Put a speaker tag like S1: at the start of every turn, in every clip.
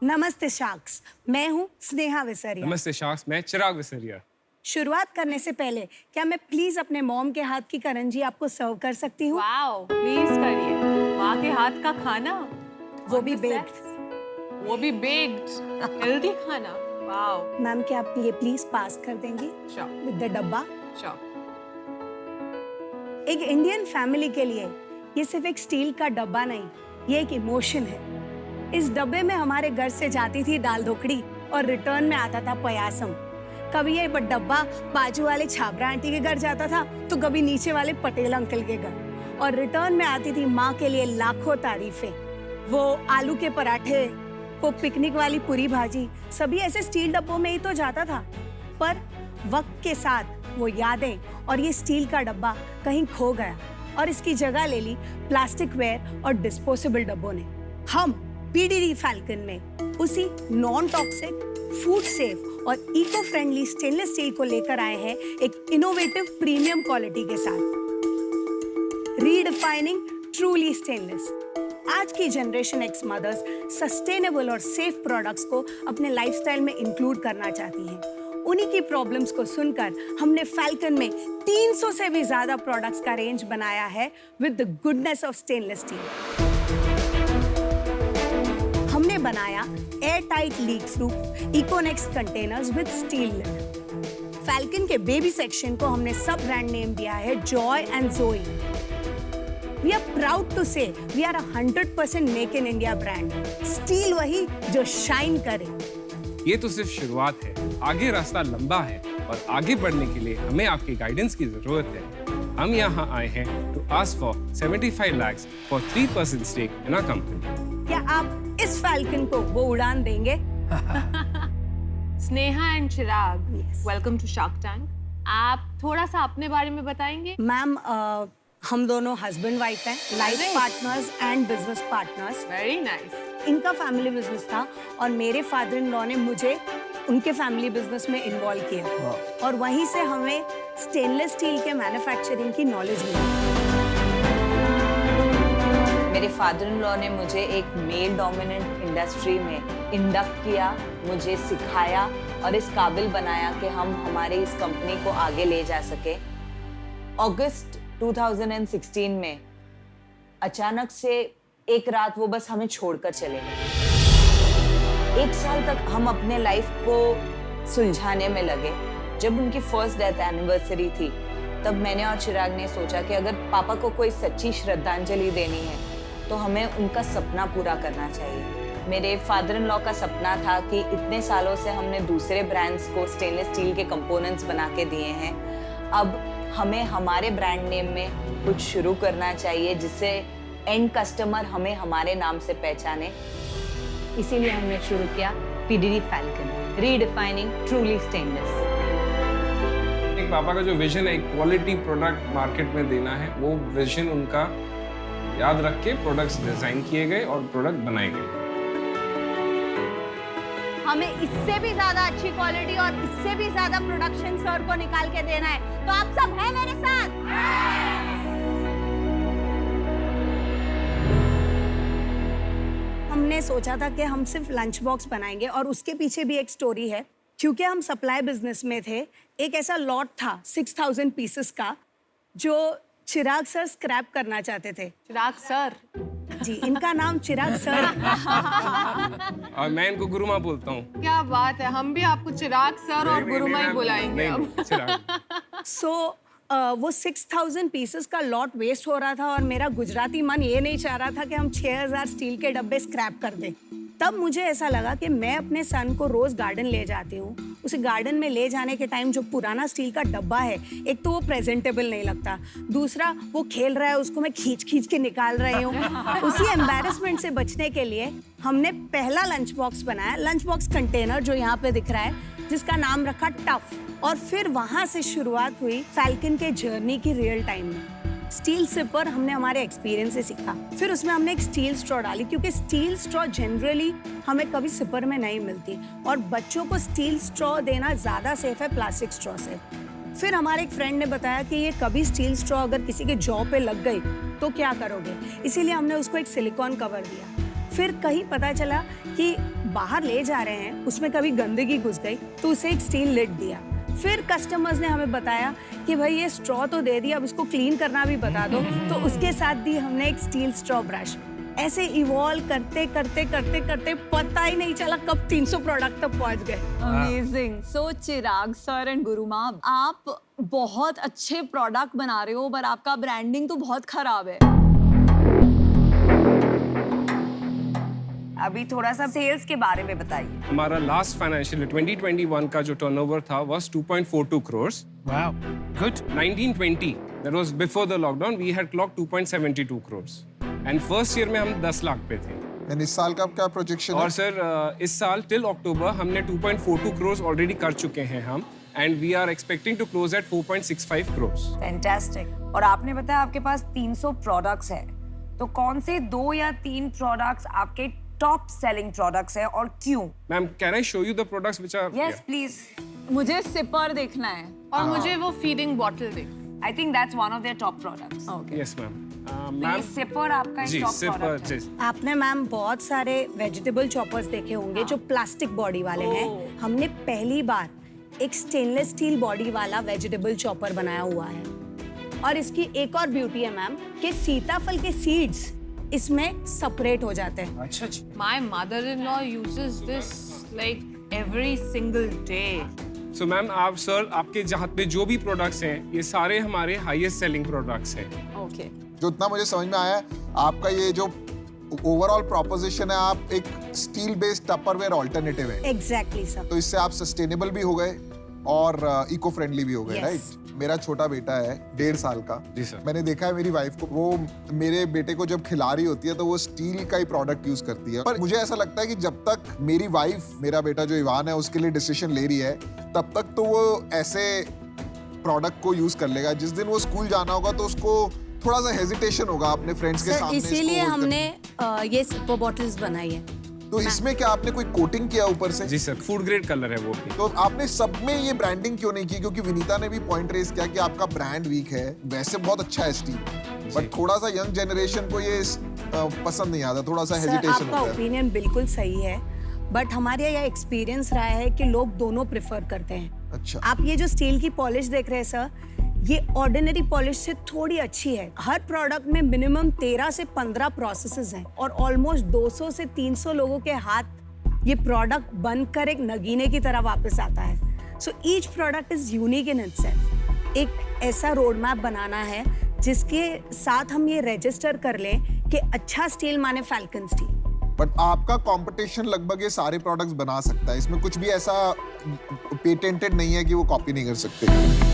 S1: नमस्ते शार्क्स, मैं हूँ स्नेहा विसरिया।
S2: नमस्ते शार्क्स, मैं चिराग विसरिया।
S1: शुरुआत करने से पहले क्या मैं प्लीज अपने मॉम के हाथ की करंजी आपको सर्व कर सकती हूँ?
S3: वाओ, प्लीज करिए। माँ के हाथ का खाना,
S1: वो भी बेक्ड।
S3: वो भी बेक्ड, हेल्दी खाना। वाओ।
S1: मैम क्या आप ये प्लीज पास कर देंगी
S3: श्योर,
S1: विद द डब्बा?
S3: श्योर।
S1: एक इंडियन फैमिली के लिए ये सिर्फ एक स्टील का डब्बा नहीं, ये एक इमोशन है। इस डब्बे में हमारे घर से जाती थी दाल ढोकड़ी और रिटर्न में आता था पयासम। कभी ये डब्बा बाजू वाले छाबरा आंटी के घर जाता था तो कभी नीचे वाले पटेल अंकल के घर, और रिटर्न में आती थी माँ के लिए लाखों तारीफें। वो आलू के पराठे, वो पिकनिक वाली पूरी भाजी, सभी ऐसे स्टील डब्बों में ही तो जाता था। पर वक्त के साथ वो यादें और ये स्टील का डब्बा कहीं खो गया और इसकी जगह ले ली प्लास्टिक वेयर और डिस्पोजेबल डब्बों ने। हम पीडीडी फैल्कन में उसी नॉन टॉक्सिक, फूड सेफ और इको फ्रेंडली स्टेनलेस स्टील को लेकर आए हैं एक इनोवेटिव प्रीमियम क्वालिटी के साथ। Redefining truly stainless. आज की जनरेशन एक्स मदर्स सस्टेनेबल और सेफ प्रोडक्ट्स को अपने लाइफस्टाइल में इंक्लूड करना चाहती हैं। उन्हीं की प्रॉब्लम्स को सुनकर हमने फैल्कन में 300 से भी ज्यादा प्रोडक्ट्स का रेंज बनाया है with the goodness of stainless steel. हमने बनाया air tight leak proof Econex containers with steel lid. Falcon के बेबी सेक्शन को हमने सब ब्रांड नेम दिया है Joy and Joey. We are proud to say we are 100% make in India brand. Steel वही जो shine करे।
S2: ये तो सिर्फ शुरुआत है, आगे रास्ता लंबा है और आगे बढ़ने के लिए हमें आपकी गाइडेंस की जरूरत है। हम यहाँ आए हैं to ask for 75 lakhs for 3% stake in our company.
S1: क्या आप इस फैल्कन को वो उड़ान देंगे?
S3: Sneha and Chirag, welcome to Shark Tank. आप थोड़ा सा अपने बारे में बताएंगे?
S1: मैम हम दोनों हस्बैंड वाइफ हैं, life partners and business partners.
S3: Very nice.
S1: इनका फैमिली बिजनेस था और मेरे फादर इन लॉ ने मुझे उनके फैमिली बिजनेस में इन्वॉल्व किया और वहीं से हमें स्टेनलेस स्टील के मैन्युफैक्चरिंग की नॉलेज मिली।
S4: मेरे फादर इन लॉ ने मुझे एक मेल डोमिनेंट इंडस्ट्री में इंडक्ट किया, मुझे सिखाया और इस काबिल बनाया कि हम हमारे इस कंपनी को आगे ले जा सके। अगस्त 2016 में अचानक से एक रात वो बस हमें छोड़कर चले गए। 1 साल तक हम अपने लाइफ को सुलझाने में लगे। जब उनकी फर्स्ट डेथ एनिवर्सरी थी तब मैंने और चिराग ने सोचा कि अगर पापा को कोई सच्ची श्रद्धांजलि देनी है तो हमें उनका सपना पूरा करना चाहिए। मेरे फादर इन लॉ का सपना था कि इतने सालों से हमने दूसरे ब्रांड्स को स्टेनलेस स्टील के कंपोनेंट्स बना के दिए हैं, अब हमें हमारे ब्रांड नेम में कुछ शुरू करना चाहिए जिससे एंड कस्टमर हमें हमारे नाम से पहचाने। इसीलिए हमने शुरू किया PDD falcon, redefining truly stainless.
S2: एक पापा का जो विजन है, क्वालिटी प्रोडक्ट मार्केट में देना है, वो विजन उनका याद रख के प्रोडक्ट्स डिजाइन किए गए और प्रोडक्ट बनाए गए।
S1: हमें इससे भी ज्यादा अच्छी क्वालिटी और इससे भी ज्यादा प्रोडक्शन सर को निकाल के देना है, तो आप सब हैं मेरे साथ? हमने सोचा था कि हम सिर्फ लंच बॉक्स बनाएंगे और उसके पीछे भी एक स्टोरी है। क्योंकि हम सप्लाई बिजनेस में थे, एक ऐसा लॉट था 6000 पीसेस का जो चिराग सर स्क्रैप करना चाहते थे।
S3: चिराग सर?
S1: जी, इनका नाम चिराग सर।
S2: और मैं इनको गुरुमा बोलता हूँ।
S3: क्या बात है, हम भी आपको चिराग सर और गुरुमा ही बुलाएंगे अब।
S1: सो वो 6000 पीसेस का लॉट वेस्ट हो रहा था और मेरा गुजराती मन ये नहीं चाह रहा था कि हम 6000 स्टील के डब्बे स्क्रैप कर दें। तब मुझे ऐसा लगा कि मैं अपने सन को रोज गार्डन ले जाती हूँ, उसे गार्डन में ले जाने के टाइम जो पुराना स्टील का डब्बा है, एक तो वो प्रेजेंटेबल नहीं लगता, दूसरा वो खेल रहा है उसको मैं खींच खींच के निकाल रही हूँ। उसी एम्बैरेसमेंट से बचने के लिए हमने पहला लंच बॉक्स बनाया, लंच बॉक्स कंटेनर जो यहाँ पे दिख रहा है, जिसका नाम रखा टफ। और फिर वहां से शुरुआत हुई फैल्कन के जर्नी की रियल टाइम में। स्टील सिपर हमने हमारे एक्सपीरियंस से सीखा, फिर उसमें हमने एक स्टील स्ट्रॉ डाली क्योंकि स्टील स्ट्रॉ जनरली हमें कभी सिपर में नहीं मिलती और बच्चों को स्टील स्ट्रॉ देना ज्यादा सेफ है प्लास्टिक स्ट्रॉ से। फिर हमारे एक फ्रेंड ने बताया कि ये कभी स्टील स्ट्रॉ अगर किसी के जॉ पे लग गई तो क्या करोगे, इसीलिए हमने उसको एक सिलिकॉन कवर दिया। फिर कहीं पता चला कि बाहर ले जा रहे हैं उसमें कभी गंदगी घुस गई तो उसे एक स्टील लिड दिया। फिर कस्टमर्स ने हमें बताया कि भाई ये स्ट्रॉ तो दे दिया, अब इसको क्लीन करना भी बता दो, तो उसके साथ दी हमने एक स्टील स्ट्रॉ ब्रश। ऐसे इवॉल्व करते करते करते करते पता ही नहीं चला कब 300 प्रोडक्ट तक पहुंच गए।
S5: Amazing. So Chirag sir and Guruma, आप बहुत अच्छे प्रोडक्ट बना रहे हो पर आपका ब्रांडिंग तो बहुत खराब है।
S4: अभी थोड़ा सा सेल्स के बारे में बताइए।
S2: हमारा लास्ट फाइनेंशियल 2021 का जो टर्नओवर था was 2.42 crores.
S6: Wow, good.
S2: 1920, that was before the lockdown, we had clocked 2.72 crores. And first year में हम 10 लाख पे थे।
S7: And इस साल का क्या प्रोजेक्शन
S2: और
S7: है?
S2: सर इस साल टिल अक्टूबर हमने 2.42 crores ऑलरेडी कर चुके हैं हम, and we are expecting to close at 4.65 crores.
S4: Fantastic. और आपने बताया आपके पास 300 प्रोडक्ट्स है, तो कौन से 2 या 3 प्रोडक्ट्स आपके टॉप सेलिंग प्रोडक्ट्स है और क्यों?
S2: Ma'am, can I show you the products which are?
S4: Yes please.
S5: मुझे सिपर देखना है।
S3: और मुझे वो feeding bottle they.
S4: I think that's one of their top products.
S5: Okay.
S2: Yes, ma'am.
S4: ये
S2: Ma'am,
S4: सिपर आपका
S2: जी
S4: एक टॉप
S2: सिर्फ
S4: प्रोडक्ट है।
S2: जी
S1: आपने मैम बहुत सारे वेजिटेबल चॉपर्स देखे होंगे जो प्लास्टिक बॉडी वाले हैं। हमने पहली बार एक स्टेनलेस स्टील बॉडी वाला वेजिटेबल चॉपर बनाया हुआ है। और इसकी एक और ब्यूटी है मैम कि सीताफल के सीड्स इसमें सेपरेट हो जाते हैं।
S6: अच्छा जी।
S3: My mother-in-law uses this like every single day.
S2: So ma'am आप सर आपके जहाँ पे जो भी प्रोडक्ट्स हैं ये सारे हमारे हाईएस्ट सेलिंग प्रोडक्ट्स हैं।
S5: ओके।
S7: जो इतना मुझे समझ में आया, आपका ये जो ओवरऑल प्रोपोजिशन है, आप एक स्टील बेस्ड टपरवेयर ऑल्टरनेटिव है।
S1: Exactly sir.
S7: तो इससे आप सस्टेनेबल भी हो गए और इको फ्रेंडली भी हो गए,
S1: Yes.
S7: राइट? मेरा छोटा बेटा है 1.5 साल का।
S2: जी सर।
S7: मैंने देखा है मेरी वाइफ को, वो मेरे बेटे को जब खिला रही होती है तो वो स्टील का ही प्रोडक्ट यूज करती है। पर मुझे ऐसा लगता है कि जब तक मेरी वाइफ मेरा बेटा जो इवान है उसके लिए डिसीजन ले रही है, तब तक तो वो ऐसे प्रोडक्ट को यूज कर लेगा। जिस दिन वो स्कूल जाना होगा तो उसको थोड़ा सा हेजिटेशन होगा अपने फ्रेंड्स के
S1: सर
S7: सामने।
S1: इसीलिए
S7: इसको hold
S1: हमने ये सिपर बॉटल्स बनाई है।
S7: करने। तो इसमें क्या आपने कोई कोटिंग किया ऊपर से?
S2: जी सर, फूड ग्रेड कलर है वो भी।
S7: तो आपने सब में ये ब्रांडिंग क्यों नहीं की? क्योंकि विनीता ने भी पॉइंट रेज किया कि आपका ब्रांड वीक है। वैसे बहुत अच्छा है स्टील, बट थोड़ा सा यंग जनरेशन को ये पसंद नहीं आता, थोड़ा सा
S1: सर
S7: हेजिटेशन
S1: आपका
S7: होता है।
S1: ओपिनियन बिल्कुल सही है, बट हमारे यह एक्सपीरियंस रहा है कि लोग दोनों प्रेफर करते हैं।
S7: अच्छा।
S1: आप ये जो स्टील की पॉलिश देख रहे हैं सर, ये ऑर्डिनरी पॉलिश से थोड़ी अच्छी है। हर प्रोडक्ट में मिनिमम 13 से 15 प्रोसेसेस हैं और ऑलमोस्ट 200 से 300 लोगों के हाथ ये प्रोडक्ट बनकर एक नगीने की तरह वापस आता है। So each product is unique in itself. एक ऐसा रोड मैप बनाना है जिसके साथ हम ये रजिस्टर कर लें कि अच्छा स्टील माने फैल्कन स्टील।
S7: बट आपका कंपटीशन लगभग ये सारे प्रोडक्ट्स बना सकता है, इसमें कुछ भी ऐसा पेटेंटेड नहीं है कि वो कॉपी नहीं कर सकते।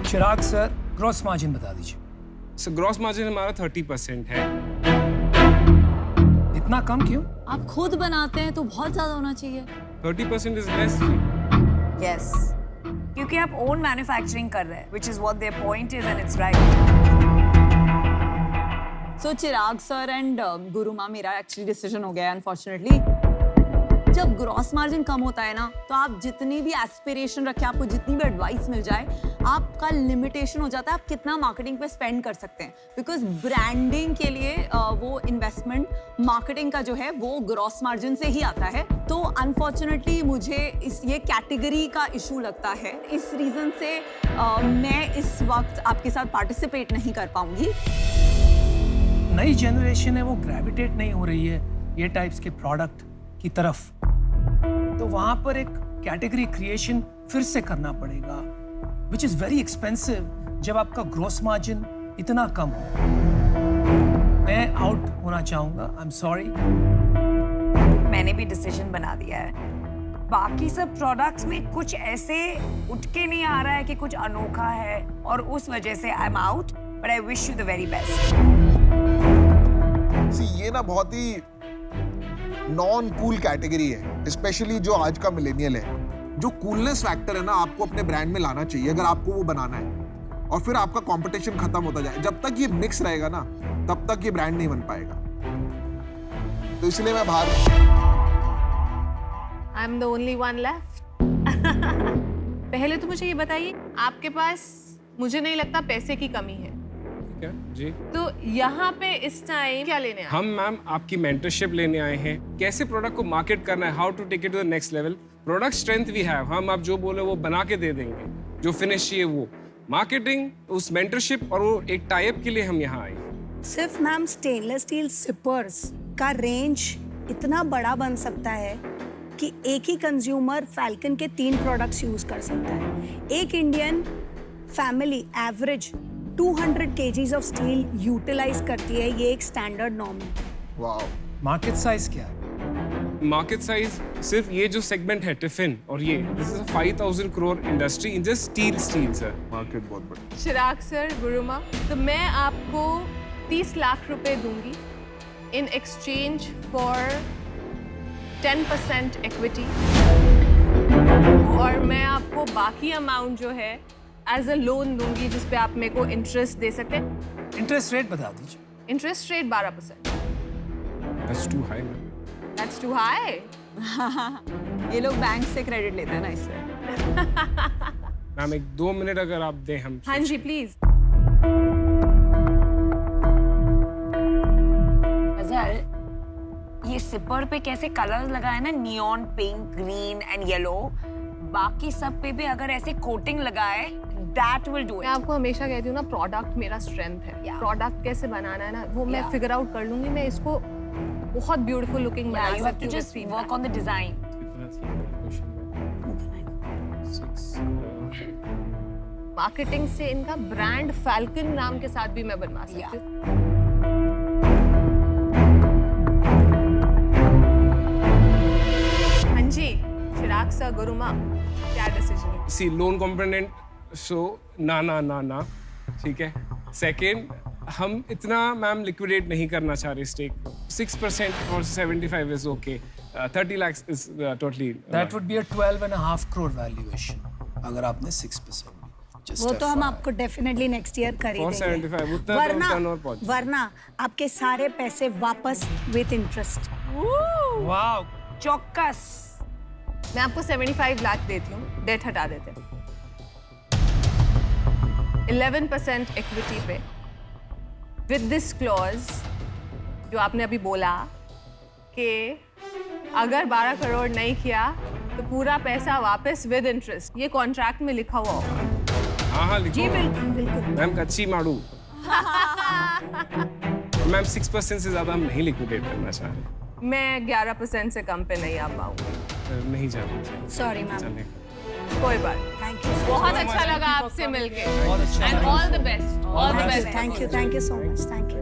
S6: चिराग सर, ग्रॉस मार्जिन बता दीजिए।
S2: सो ग्रॉस मार्जिन हमारा 30% है।
S6: इतना कम क्यों?
S5: आप खुद बनाते हैं तो बहुत ज्यादा होना चाहिए।
S2: 30% इज लेस।
S4: यस, क्योंकि आप ओन मैन्युफैक्चरिंग कर रहे हैं, which is what there point is and it's right.
S5: So Chirag sir and Guruma, मेरा एक्चुअली डिसीजन हो गया है अनफॉर्चुनेटली। जब ग्रॉस मार्जिन कम होता है ना, तो आप जितनी भी एस्पिरेशन रखें, आपको जितनी भी एडवाइस मिल जाए, आपका लिमिटेशन हो जाता है आप कितना मार्केटिंग पे स्पेंड कर सकते हैं। बिकॉज ब्रांडिंग के लिए वो इन्वेस्टमेंट मार्केटिंग का जो है वो ग्रॉस मार्जिन से ही आता है। तो अनफॉर्चुनेटली मुझे ये कैटेगरी का इशू लगता है। इस रीज़न से मैं इस वक्त आपके साथ पार्टिसिपेट नहीं कर पाऊंगी।
S6: नई जनरेशन है वो ग्रेविटेट नहीं हो रही है ये टाइप्स के प्रोडक्ट की तरफ, तो वहां पर एक कैटेगरी क्रिएशन फिर से करना पड़ेगा, विच इज वेरी एक्सपेंसिव जब आपका ग्रॉस मार्जिन इतना कम हो। मैं आउट होना चाहूंगा, आई एम सॉरी।
S4: मैंने भी डिसीजन बना दिया है। बाकी सब प्रोडक्ट्स में कुछ ऐसे उठ के नहीं आ रहा है कि कुछ अनोखा है, और उस वजह से I am out, but I wish you the very best.
S7: ये ना बहुत ही नॉन कूल कैटेगरी है, स्पेशली जो आज का मिलेनियल है। जो कूलनेस फैक्टर है ना, आपको अपने ब्रांड में लाना चाहिए अगर आपको वो बनाना है, और फिर आपका कंपटीशन खत्म होता जाए। जब तक ये मिक्स रहेगा ना, तब तक ये ब्रांड नहीं बन पाएगा। तो इसलिए मैं बाहर।
S3: I'm the only one left. पहले तो मुझे ये बताइए, आपके पास मुझे नहीं लगता पैसे की कमी है।
S2: क्या जी?
S3: तो यहाँ पे इस टाइम क्या लेने आए?
S2: हम मैम आपकी मेंटरशिप लेने आए हैं, कैसे प्रोडक्ट को मार्केट करना है, how to take it to the next level. Product strength we have, हम आप जो बोले वो बना के दे देंगे, जो फिनिश चाहिए वो। मार्केटिंग, उस मेंटरशिप और वो एक टाइप के लिए हम यहाँ आए हैं।
S1: सिर्फ मैम स्टेनलेस स्टील सिपर्स का रेंज इतना बड़ा बन सकता है कि एक ही कंज्यूमर फैल्कन के 3 प्रोडक्ट्स यूज कर सकता है। एक Indian family average 200 kgs of steel utilize करती है, ये एक स्टैंडर्ड नॉर्म है।
S7: वाओ।
S6: मार्केट साइज क्या है?
S2: मार्केट साइज सिर्फ ये जो सेगमेंट है टिफिन और ये, this is a 5000 crore industry in just steel sir.
S7: Market बहुत बड़ा।
S3: चिराग सर, गुरुमा, तो मैं आपको 30 लाख रुपए दूंगी इन एक्सचेंज फॉर 10% इक्विटी, और मैं आपको बाकी अमाउंट जो है एज अ लोन दूंगी जिस पे आप मेरे को इंटरेस्ट दे सकते हैं।
S6: इंटरेस्ट रेट बता दीजिए।
S3: Interest rate 12%।
S2: That's too high ma'am.
S3: That's too high.
S5: ये लोग बैंक से क्रेडिट लेते हैं ना, इसलिए।
S2: मैम 1-2 मिनट अगर आप दें हम।
S3: हाँ जी प्लीज।
S4: ये सिपर पे कैसे कलर्स लगाए ना, neon pink, green and yellow, बाकी सब पे भी अगर ऐसे कोटिंग लगाए, दैट विल डू
S3: मैं
S4: इट।
S3: आपको हमेशा कहती हूँ ना, प्रोडक्ट मेरा स्ट्रेंथ है। प्रोडक्ट कैसे बनाना है ना, वो मैं फिगर आउट कर लूंगी। मैं इसको बहुत ब्यूटीफुल लुकिंग बना
S4: You have
S3: सकती
S4: to
S3: हूँ।
S4: just work on the design.
S3: Marketing से इनका ब्रांड फैल्कन नाम के साथ भी मैं बनवा सकती हूँ। हाँ जी, चिराग सर, गुरुमा, क्या डिसीजन है?
S2: सी लोन कंपोनेंट, सो ना, ठीक है। सेकंड, हम इतना मैम लिक्विडेट नहीं करना चाह रहे स्टेक को। 6% और 75 is okay. 30 lakhs is totally.
S6: That would be a 12.5 crore valuation अगर आपने 6% Just
S1: वो तो हम
S6: FYI.
S1: आपको डेफिनेटली नेक्स्ट ईयर कर ही
S2: 475,
S1: देंगे,
S2: उतना तो turnover पहुंच।
S1: वरना आपके सारे पैसे वापस विद इंटरेस्ट।
S6: Wow.
S4: चौकस।
S3: मैं आपको 75 लाख देती हूँ, डेट हटा देते हैं। 11% इक्विटी पे विद दिस क्लॉज जो आपने अभी बोला कि अगर 12 करोड़ नहीं किया तो पूरा पैसा वापस विद इंटरेस्ट, ये कॉन्ट्रैक्ट में लिखा हुआ होगा।
S2: हाँ लिखो।
S1: जी बिल्कुल बिल्कुल।
S2: मैम कच्ची मारू। मैम 6% से ज्यादा हम नहीं लिक्विडेट करना चाह रहे।
S3: मैं 11% से कम पे नहीं आ पाऊंगी।
S2: नहीं जाना
S1: सॉरी मैम,
S2: चाहिए।
S3: कोई बात।
S1: थैंक यू,
S3: बहुत अच्छा लगा आपसे मिलके।
S6: बहुत अच्छा
S3: एंड
S6: लगा।
S3: All the best. All the best.
S1: Thank you so much, thank you.